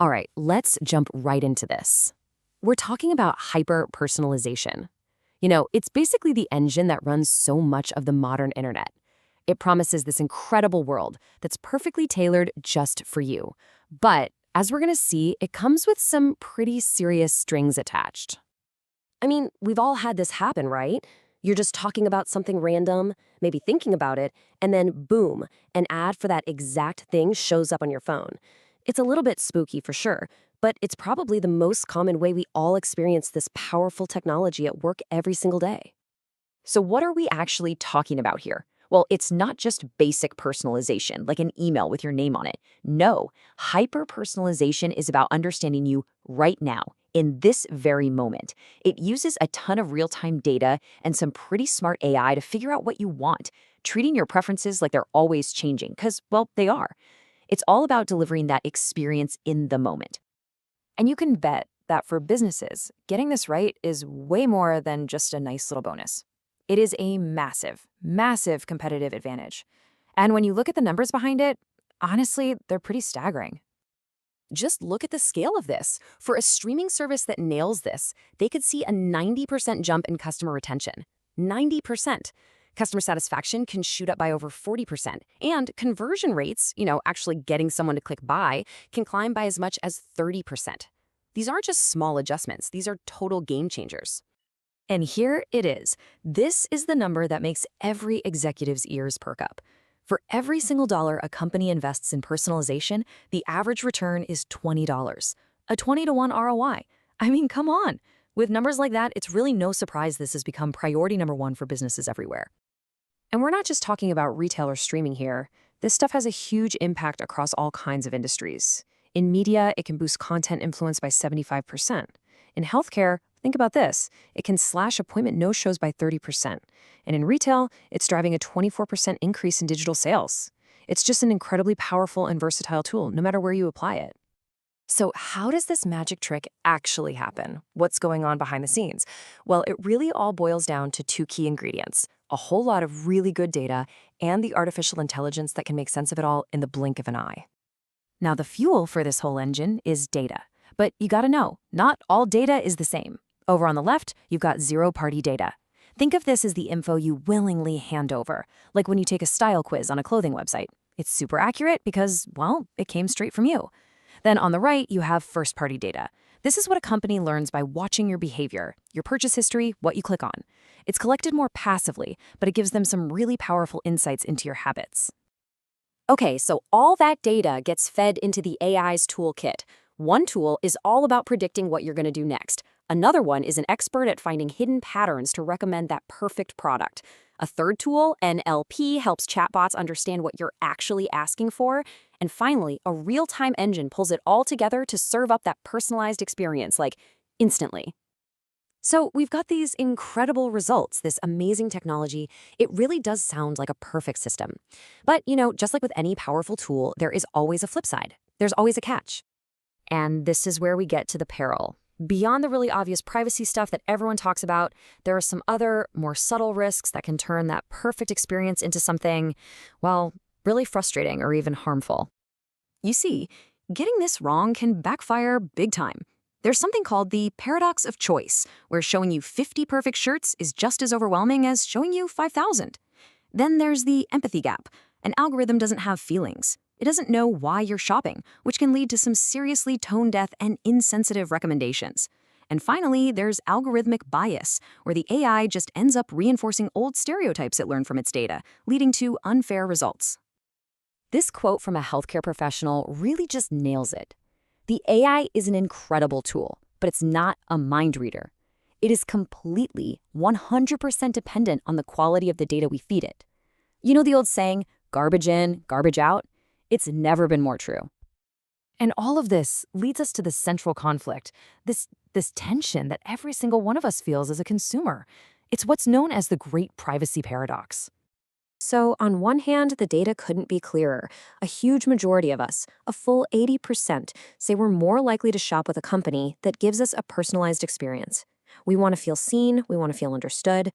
All right, let's jump right into this. We're talking about hyper-personalization. It's basically the engine that runs so much of the modern internet. It promises this incredible world that's perfectly tailored just for you. But as we're going to see, it comes with some pretty serious strings attached. I mean, we've all had this happen, right? You're just talking about something random, maybe thinking about it, and then boom, an ad for that exact thing shows up on your phone. It's a little bit spooky for sure, but it's probably the most common way we all experience this powerful technology at work every single day. So what are we actually talking about here? Well, it's not just basic personalization, like an email with your name on it. No, hyper-personalization is about understanding you right now, in this very moment. It uses a ton of real-time data and some pretty smart AI to figure out what you want, treating your preferences like they're always changing, because, well, they are. It's all about delivering that experience in the moment. And you can bet that for businesses, getting this right is way more than just a nice little bonus. It is a massive, massive competitive advantage. And when you look at the numbers behind it, honestly, they're pretty staggering. Just look at the scale of this. For a streaming service that nails this, they could see a 90% jump in customer retention. 90%. Customer satisfaction can shoot up by over 40%. And conversion rates, actually getting someone to click buy, can climb by as much as 30%. These aren't just small adjustments. These are total game changers. And here it is. This is the number that makes every executive's ears perk up. For every single dollar a company invests in personalization, the average return is $20. A 20-to-1 ROI. I mean, come on. With numbers like that, it's really no surprise this has become priority number one for businesses everywhere. And we're not just talking about retail or streaming here. This stuff has a huge impact across all kinds of industries. In media, it can boost content influence by 75%. In healthcare, think about this. It can slash appointment no-shows by 30%. And in retail, it's driving a 24% increase in digital sales. It's just an incredibly powerful and versatile tool, no matter where you apply it. So how does this magic trick actually happen? What's going on behind the scenes? Well, it really all boils down to two key ingredients: a whole lot of really good data and the artificial intelligence that can make sense of it all in the blink of an eye. Now, the fuel for this whole engine is data. But you gotta know, not all data is the same. Over on the left, you've got zero-party data. Think of this as the info you willingly hand over, like when you take a style quiz on a clothing website. It's super accurate because, well, it came straight from you. Then on the right, you have first-party data. This is what a company learns by watching your behavior, your purchase history, what you click on. It's collected more passively, but it gives them some really powerful insights into your habits. Okay, so all that data gets fed into the AI's toolkit. One tool is all about predicting what you're going to do next. Another one is an expert at finding hidden patterns to recommend that perfect product. A third tool, NLP, helps chatbots understand what you're actually asking for. And finally, a real-time engine pulls it all together to serve up that personalized experience, like instantly. So we've got these incredible results, this amazing technology. It really does sound like a perfect system. But, just like with any powerful tool, there is always a flip side. There's always a catch. And this is where we get to the peril. Beyond the really obvious privacy stuff that everyone talks about, there are some other, more subtle risks that can turn that perfect experience into something, well, really frustrating or even harmful. You see, getting this wrong can backfire big time. There's something called the paradox of choice, where showing you 50 perfect shirts is just as overwhelming as showing you 5,000. Then there's the empathy gap. An algorithm doesn't have feelings. It doesn't know why you're shopping, which can lead to some seriously tone-deaf and insensitive recommendations. And finally, there's algorithmic bias, where the AI just ends up reinforcing old stereotypes it learned from its data, leading to unfair results. This quote from a healthcare professional really just nails it. The AI is an incredible tool, but it's not a mind reader. It is completely, 100% dependent on the quality of the data we feed it. You know the old saying, garbage in, garbage out? It's never been more true. And all of this leads us to the central conflict, this tension that every single one of us feels as a consumer. It's what's known as the great privacy paradox. So on one hand, the data couldn't be clearer. A huge majority of us, a full 80%, say we're more likely to shop with a company that gives us a personalized experience. We want to feel seen, we want to feel understood.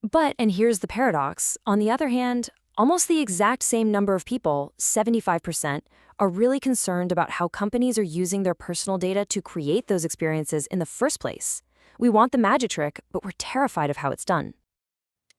But, and here's the paradox, on the other hand, Almost the exact same number of people, 75%, are really concerned about how companies are using their personal data to create those experiences in the first place. We want the magic trick, but we're terrified of how it's done.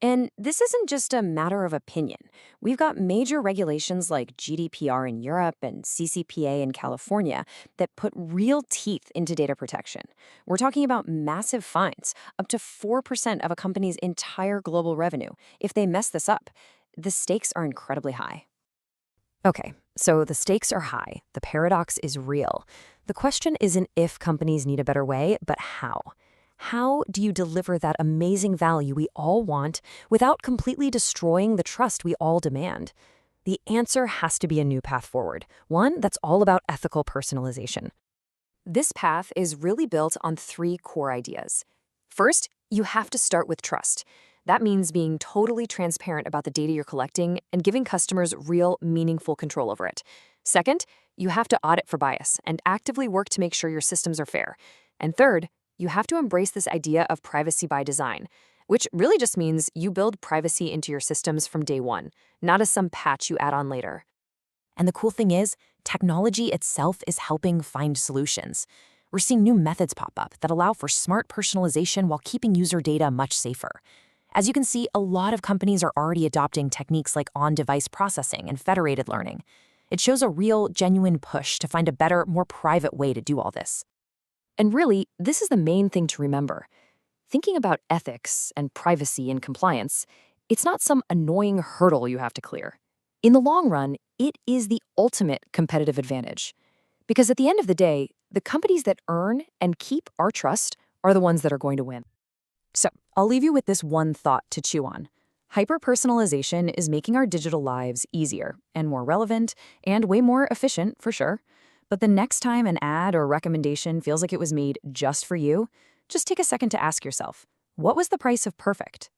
And this isn't just a matter of opinion. We've got major regulations like GDPR in Europe and CCPA in California that put real teeth into data protection. We're talking about massive fines, up to 4% of a company's entire global revenue, if they mess this up. The stakes are incredibly high. Okay, so the stakes are high. The paradox is real. The question isn't if companies need a better way, but how. How do you deliver that amazing value we all want without completely destroying the trust we all demand? The answer has to be a new path forward, one that's all about ethical personalization. This path is really built on three core ideas. First, you have to start with trust. That means being totally transparent about the data you're collecting and giving customers real, meaningful control over it. Second, you have to audit for bias and actively work to make sure your systems are fair. And third, you have to embrace this idea of privacy by design, which really just means you build privacy into your systems from day one, not as some patch you add on later. And the cool thing is, technology itself is helping find solutions. We're seeing new methods pop up that allow for smart personalization while keeping user data much safer. As you can see, a lot of companies are already adopting techniques like on-device processing and federated learning. It shows a real, genuine push to find a better, more private way to do all this. And really, this is the main thing to remember. Thinking about ethics and privacy and compliance, it's not some annoying hurdle you have to clear. In the long run, it is the ultimate competitive advantage. Because at the end of the day, the companies that earn and keep our trust are the ones that are going to win. So, I'll leave you with this one thought to chew on. Hyper-personalization is making our digital lives easier and more relevant and way more efficient, for sure. But the next time an ad or recommendation feels like it was made just for you, just take a second to ask yourself, what was the price of perfect?